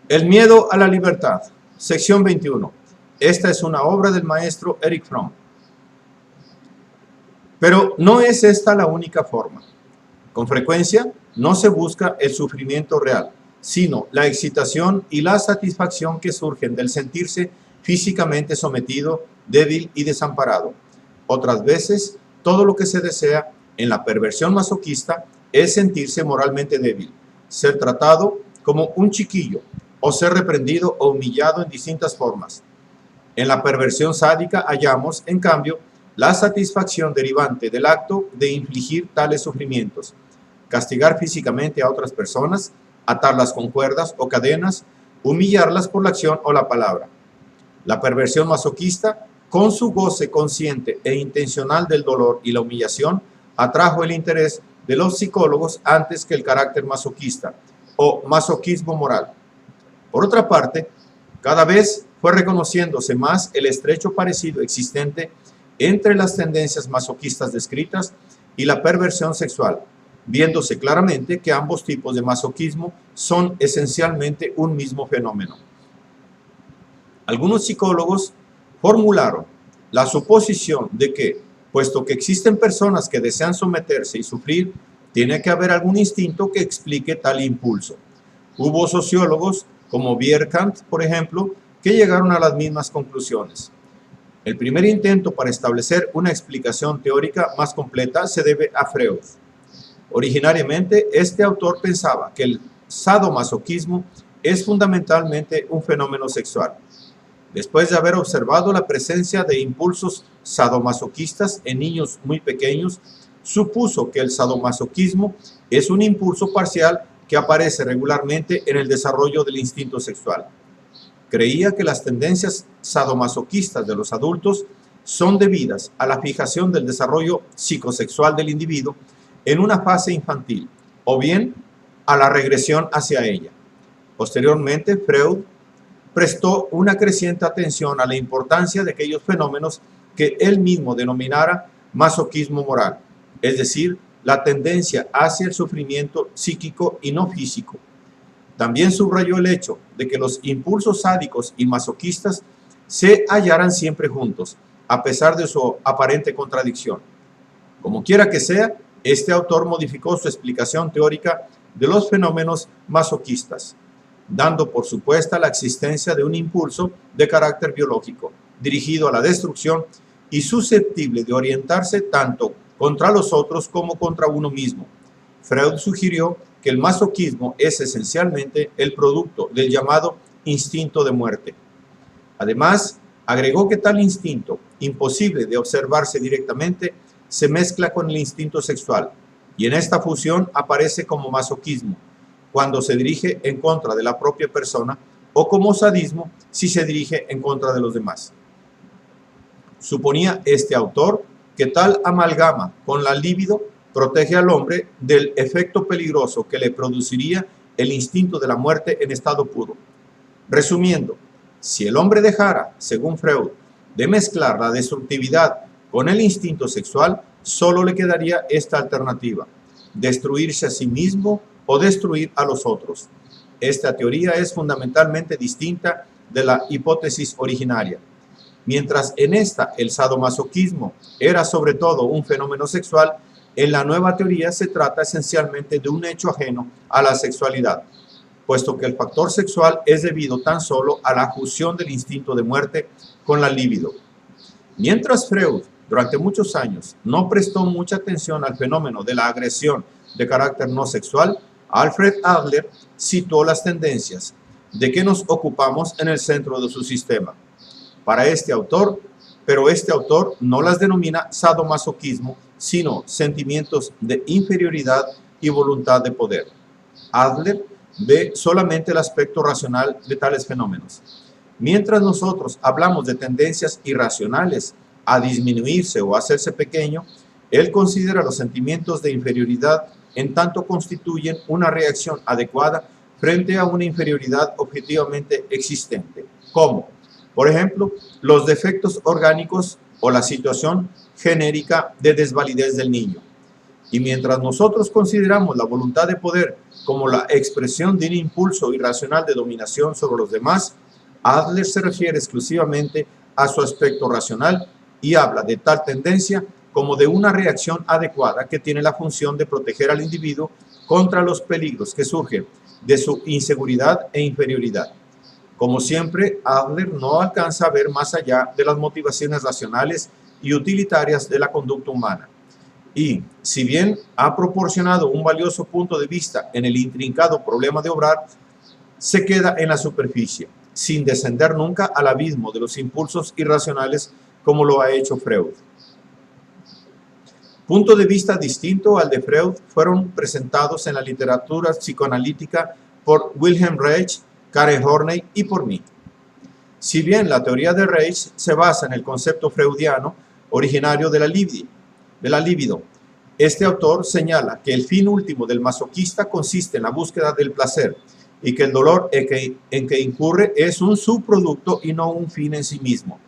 El miedo a la libertad. Sección 21. Esta es una obra del maestro Erich Fromm. Pero no es esta la única forma. Con frecuencia no se busca el sufrimiento real, sino la excitación y la satisfacción que surgen del sentirse físicamente sometido, débil y desamparado. Otras veces, todo lo que se desea en la perversión masoquista es sentirse moralmente débil, ser tratado como un chiquillo, o ser reprendido o humillado en distintas formas. En la perversión sádica hallamos, en cambio, la satisfacción derivante del acto de infligir tales sufrimientos, castigar físicamente a otras personas, atarlas con cuerdas o cadenas, humillarlas por la acción o la palabra. La perversión masoquista, con su goce consciente e intencional del dolor y la humillación, atrajo el interés de los psicólogos antes que el carácter masoquista o masoquismo moral. Por otra parte, cada vez fue reconociéndose más el estrecho parecido existente entre las tendencias masoquistas descritas y la perversión sexual, viéndose claramente que ambos tipos de masoquismo son esencialmente un mismo fenómeno. Algunos psicólogos formularon la suposición de que, puesto que existen personas que desean someterse y sufrir, tiene que haber algún instinto que explique tal impulso. Hubo sociólogos como Bierkant, por ejemplo, que llegaron a las mismas conclusiones. El primer intento para establecer una explicación teórica más completa se debe a Freud. Originariamente, este autor pensaba que el sadomasoquismo es fundamentalmente un fenómeno sexual. Después de haber observado la presencia de impulsos sadomasoquistas en niños muy pequeños, supuso que el sadomasoquismo es un impulso parcial que aparece regularmente en el desarrollo del instinto sexual. Creía que las tendencias sadomasoquistas de los adultos son debidas a la fijación del desarrollo psicosexual del individuo en una fase infantil, o bien a la regresión hacia ella. Posteriormente, Freud prestó una creciente atención a la importancia de aquellos fenómenos que él mismo denominara masoquismo moral, es decir, la tendencia hacia el sufrimiento psíquico y no físico. También subrayó el hecho de que los impulsos sádicos y masoquistas se hallaran siempre juntos, a pesar de su aparente contradicción. Como quiera que sea, este autor modificó su explicación teórica de los fenómenos masoquistas, dando por supuesta la existencia de un impulso de carácter biológico, dirigido a la destrucción y susceptible de orientarse tanto contra los otros como contra uno mismo. Freud sugirió que el masoquismo es esencialmente el producto del llamado instinto de muerte. Además, agregó que tal instinto, imposible de observarse directamente, se mezcla con el instinto sexual, y en esta fusión aparece como masoquismo, cuando se dirige en contra de la propia persona, o como sadismo si se dirige en contra de los demás. Suponía este autor que tal amalgama con la libido protege al hombre del efecto peligroso que le produciría el instinto de la muerte en estado puro. Resumiendo, si el hombre dejara, según Freud, de mezclar la destructividad con el instinto sexual, solo le quedaría esta alternativa: destruirse a sí mismo o destruir a los otros. Esta teoría es fundamentalmente distinta de la hipótesis originaria. Mientras en esta el sadomasoquismo era sobre todo un fenómeno sexual, en la nueva teoría se trata esencialmente de un hecho ajeno a la sexualidad, puesto que el factor sexual es debido tan solo a la fusión del instinto de muerte con la libido. Mientras Freud, durante muchos años, no prestó mucha atención al fenómeno de la agresión de carácter no sexual, Alfred Adler situó las tendencias de que nos ocupamos en el centro de su sistema. Para este autor, pero este autor no las denomina sadomasoquismo, sino sentimientos de inferioridad y voluntad de poder. Adler ve solamente el aspecto racional de tales fenómenos. Mientras nosotros hablamos de tendencias irracionales a disminuirse o a hacerse pequeño, él considera los sentimientos de inferioridad en tanto constituyen una reacción adecuada frente a una inferioridad objetivamente existente, como, por ejemplo, los defectos orgánicos o la situación genérica de desvalidez del niño. Y mientras nosotros consideramos la voluntad de poder como la expresión de un impulso irracional de dominación sobre los demás, Adler se refiere exclusivamente a su aspecto racional y habla de tal tendencia como de una reacción adecuada que tiene la función de proteger al individuo contra los peligros que surgen de su inseguridad e inferioridad. Como siempre, Adler no alcanza a ver más allá de las motivaciones racionales y utilitarias de la conducta humana. Y, si bien ha proporcionado un valioso punto de vista en el intrincado problema de obrar, se queda en la superficie, sin descender nunca al abismo de los impulsos irracionales como lo ha hecho Freud. Punto de vista distinto al de Freud fueron presentados en la literatura psicoanalítica por Wilhelm Reich, Karen Horney y por mí. Si bien la teoría de Reich se basa en el concepto freudiano originario de la libido, este autor señala que el fin último del masoquista consiste en la búsqueda del placer y que el dolor en que incurre es un subproducto y no un fin en sí mismo.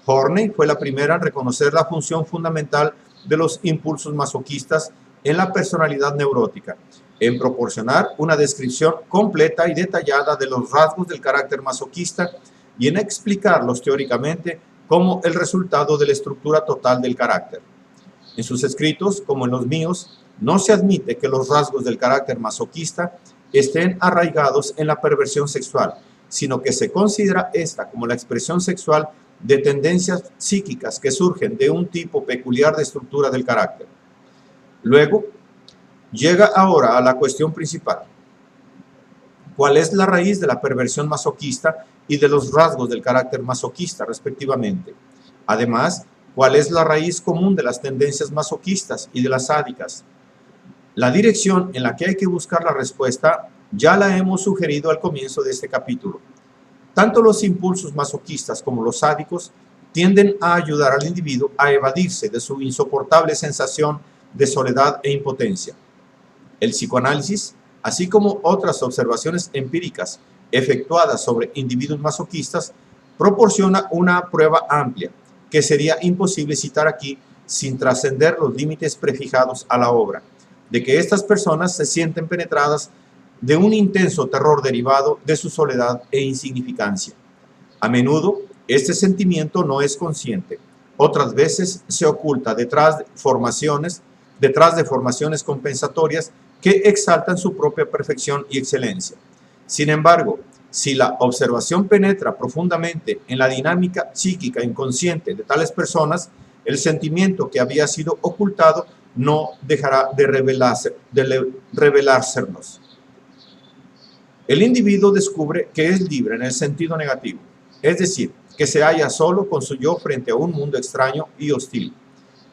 Horney fue la primera en reconocer la función fundamental de los impulsos masoquistas en la personalidad neurótica, en proporcionar una descripción completa y detallada de los rasgos del carácter masoquista y en explicarlos teóricamente como el resultado de la estructura total del carácter. En sus escritos, como en los míos, no se admite que los rasgos del carácter masoquista estén arraigados en la perversión sexual, sino que se considera esta como la expresión sexual de tendencias psíquicas que surgen de un tipo peculiar de estructura del carácter. Luego, llega ahora a la cuestión principal. ¿Cuál es la raíz de la perversión masoquista y de los rasgos del carácter masoquista, respectivamente? Además, ¿cuál es la raíz común de las tendencias masoquistas y de las sádicas? La dirección en la que hay que buscar la respuesta ya la hemos sugerido al comienzo de este capítulo. Tanto los impulsos masoquistas como los sádicos tienden a ayudar al individuo a evadirse de su insoportable sensación de soledad e impotencia. El psicoanálisis, así como otras observaciones empíricas efectuadas sobre individuos masoquistas, proporciona una prueba amplia que sería imposible citar aquí sin trascender los límites prefijados a la obra, de que estas personas se sienten penetradas de un intenso terror derivado de su soledad e insignificancia. A menudo, este sentimiento no es consciente. Otras veces se oculta detrás de formaciones compensatorias que exaltan su propia perfección y excelencia. Sin embargo, si la observación penetra profundamente en la dinámica psíquica inconsciente de tales personas, el sentimiento que había sido ocultado no dejará de revelársenos. El individuo descubre que es libre en el sentido negativo, es decir, que se halla solo con su yo frente a un mundo extraño y hostil.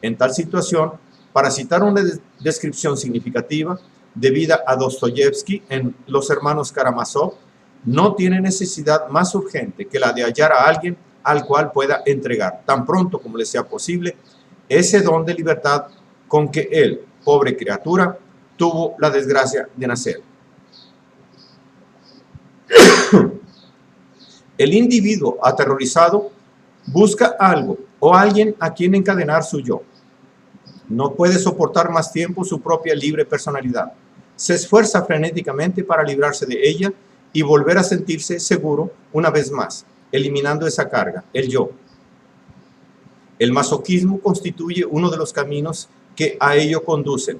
En tal situación, para citar una descripción significativa debida a Dostoyevsky en Los hermanos Karamazov, no tiene necesidad más urgente que la de hallar a alguien al cual pueda entregar, tan pronto como le sea posible, ese don de libertad con que él, pobre criatura, tuvo la desgracia de nacer. El individuo aterrorizado busca algo o alguien a quien encadenar su yo. No puede soportar más tiempo su propia libre personalidad. Se esfuerza frenéticamente para librarse de ella y volver a sentirse seguro una vez más, eliminando esa carga, el yo. El masoquismo constituye uno de los caminos que a ello conducen.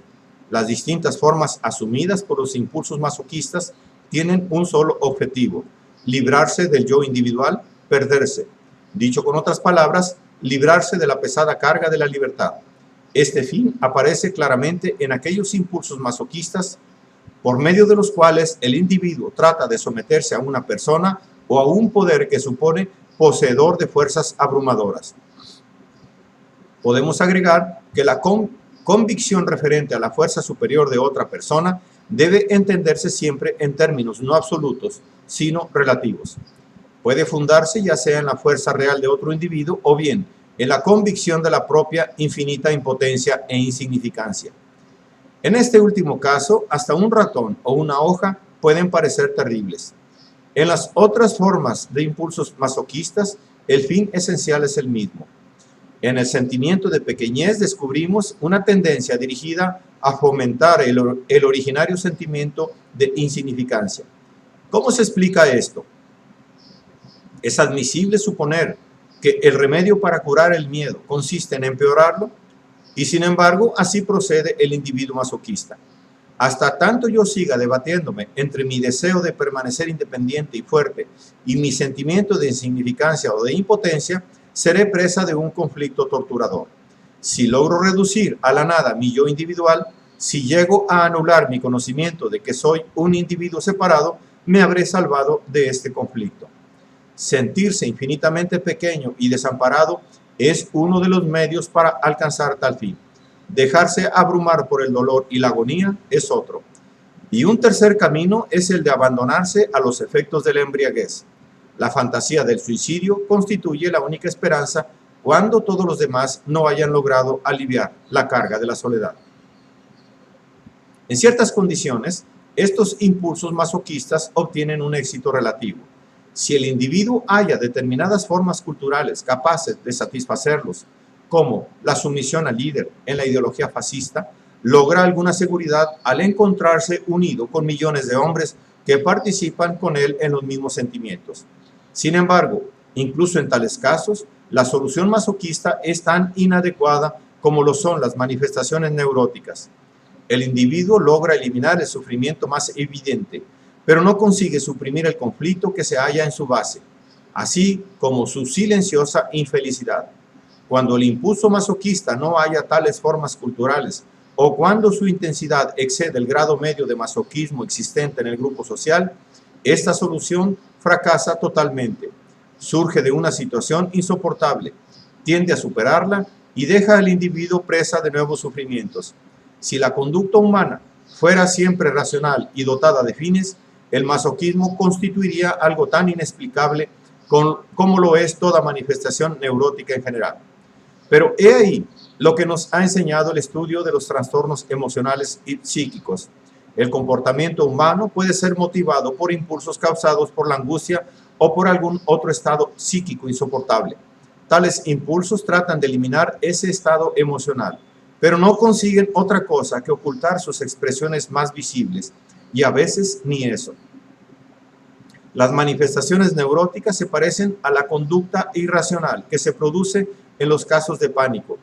Las distintas formas asumidas por los impulsos masoquistas tienen un solo objetivo: librarse del yo individual, perderse. Dicho con otras palabras, librarse de la pesada carga de la libertad. Este fin aparece claramente en aquellos impulsos masoquistas por medio de los cuales el individuo trata de someterse a una persona o a un poder que supone poseedor de fuerzas abrumadoras. Podemos agregar que la convicción referente a la fuerza superior de otra persona debe entenderse siempre en términos no absolutos, sino relativos. Puede fundarse ya sea en la fuerza real de otro individuo o bien en la convicción de la propia infinita impotencia e insignificancia. En este último caso, hasta un ratón o una hoja pueden parecer terribles. En las otras formas de impulsos masoquistas, el fin esencial es el mismo. En el sentimiento de pequeñez descubrimos una tendencia dirigida a fomentar el originario sentimiento de insignificancia. ¿Cómo se explica esto? ¿Es admisible suponer que el remedio para curar el miedo consiste en empeorarlo? Y sin embargo, así procede el individuo masoquista. Hasta tanto yo siga debatiéndome entre mi deseo de permanecer independiente y fuerte y mi sentimiento de insignificancia o de impotencia, seré presa de un conflicto torturador. Si logro reducir a la nada mi yo individual, si llego a anular mi conocimiento de que soy un individuo separado, me habré salvado de este conflicto. Sentirse infinitamente pequeño y desamparado es uno de los medios para alcanzar tal fin. Dejarse abrumar por el dolor y la agonía es otro. Y un tercer camino es el de abandonarse a los efectos de la embriaguez. La fantasía del suicidio constituye la única esperanza cuando todos los demás no hayan logrado aliviar la carga de la soledad. En ciertas condiciones, estos impulsos masoquistas obtienen un éxito relativo. Si el individuo halla determinadas formas culturales capaces de satisfacerlos, como la sumisión al líder en la ideología fascista, logra alguna seguridad al encontrarse unido con millones de hombres que participan con él en los mismos sentimientos. Sin embargo, incluso en tales casos, la solución masoquista es tan inadecuada como lo son las manifestaciones neuróticas. El individuo logra eliminar el sufrimiento más evidente, pero no consigue suprimir el conflicto que se halla en su base, así como su silenciosa infelicidad. Cuando el impulso masoquista no haya tales formas culturales o cuando su intensidad excede el grado medio de masoquismo existente en el grupo social, esta solución fracasa totalmente. Surge de una situación insoportable, tiende a superarla y deja al individuo presa de nuevos sufrimientos. Si la conducta humana fuera siempre racional y dotada de fines, el masoquismo constituiría algo tan inexplicable como lo es toda manifestación neurótica en general. Pero he ahí lo que nos ha enseñado el estudio de los trastornos emocionales y psíquicos. El comportamiento humano puede ser motivado por impulsos causados por la angustia o por algún otro estado psíquico insoportable. Tales impulsos tratan de eliminar ese estado emocional, pero no consiguen otra cosa que ocultar sus expresiones más visibles, y a veces ni eso. Las manifestaciones neuróticas se parecen a la conducta irracional que se produce en los casos de pánico.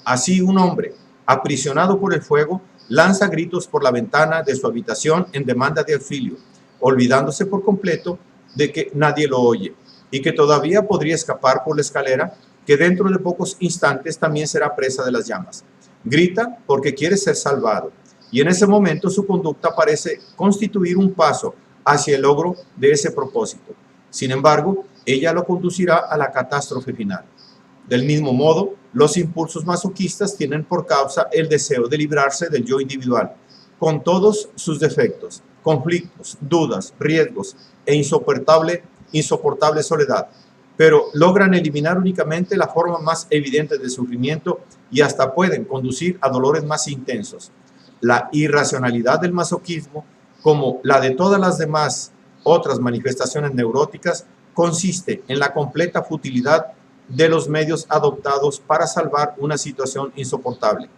Así, un hombre, aprisionado por el fuego, lanza gritos por la ventana de su habitación en demanda de auxilio, olvidándose por completo de que nadie lo oye y que todavía podría escapar por la escalera, que dentro de pocos instantes también será presa de las llamas. Grita porque quiere ser salvado, y en ese momento su conducta parece constituir un paso hacia el logro de ese propósito. Sin embargo, ella lo conducirá a la catástrofe final. Del mismo modo, los impulsos masoquistas tienen por causa el deseo de librarse del yo individual, con todos sus defectos, conflictos, dudas, riesgos e insoportable soledad, pero logran eliminar únicamente la forma más evidente de sufrimiento y hasta pueden conducir a dolores más intensos. La irracionalidad del masoquismo, como la de todas las demás otras manifestaciones neuróticas, consiste en la completa futilidad de los medios adoptados para salvar una situación insoportable.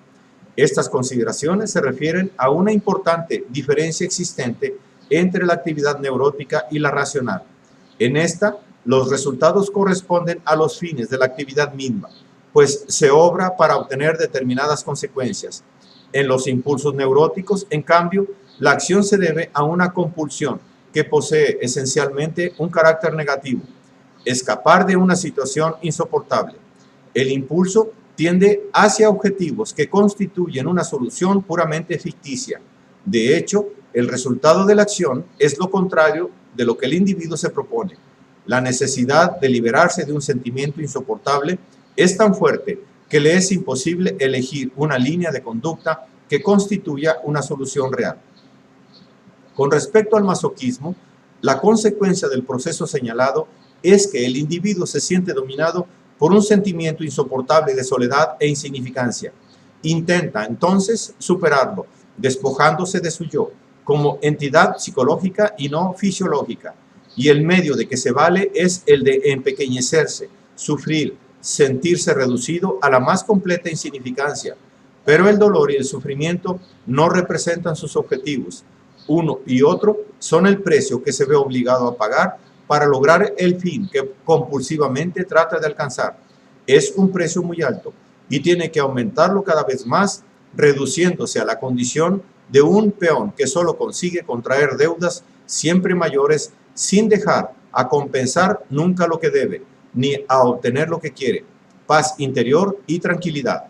Estas consideraciones se refieren a una importante diferencia existente entre la actividad neurótica y la racional. En esta, los resultados corresponden a los fines de la actividad misma, pues se obra para obtener determinadas consecuencias. En los impulsos neuróticos, en cambio, la acción se debe a una compulsión que posee esencialmente un carácter negativo: escapar de una situación insoportable. El impulso tiende hacia objetivos que constituyen una solución puramente ficticia. De hecho, el resultado de la acción es lo contrario de lo que el individuo se propone. La necesidad de liberarse de un sentimiento insoportable es tan fuerte que le es imposible elegir una línea de conducta que constituya una solución real. Con respecto al masoquismo, la consecuencia del proceso señalado es que el individuo se siente dominado por un sentimiento insoportable de soledad e insignificancia. Intenta entonces superarlo, despojándose de su yo, como entidad psicológica y no fisiológica, y el medio de que se vale es el de empequeñecerse, sufrir, sentirse reducido a la más completa insignificancia, pero el dolor y el sufrimiento no representan sus objetivos. Uno y otro son el precio que se ve obligado a pagar para lograr el fin que compulsivamente trata de alcanzar. Es un precio muy alto y tiene que aumentarlo cada vez más, reduciéndose a la condición de un peón que solo consigue contraer deudas siempre mayores sin dejar a compensar nunca lo que debe, ni a obtener lo que quiere, paz interior y tranquilidad.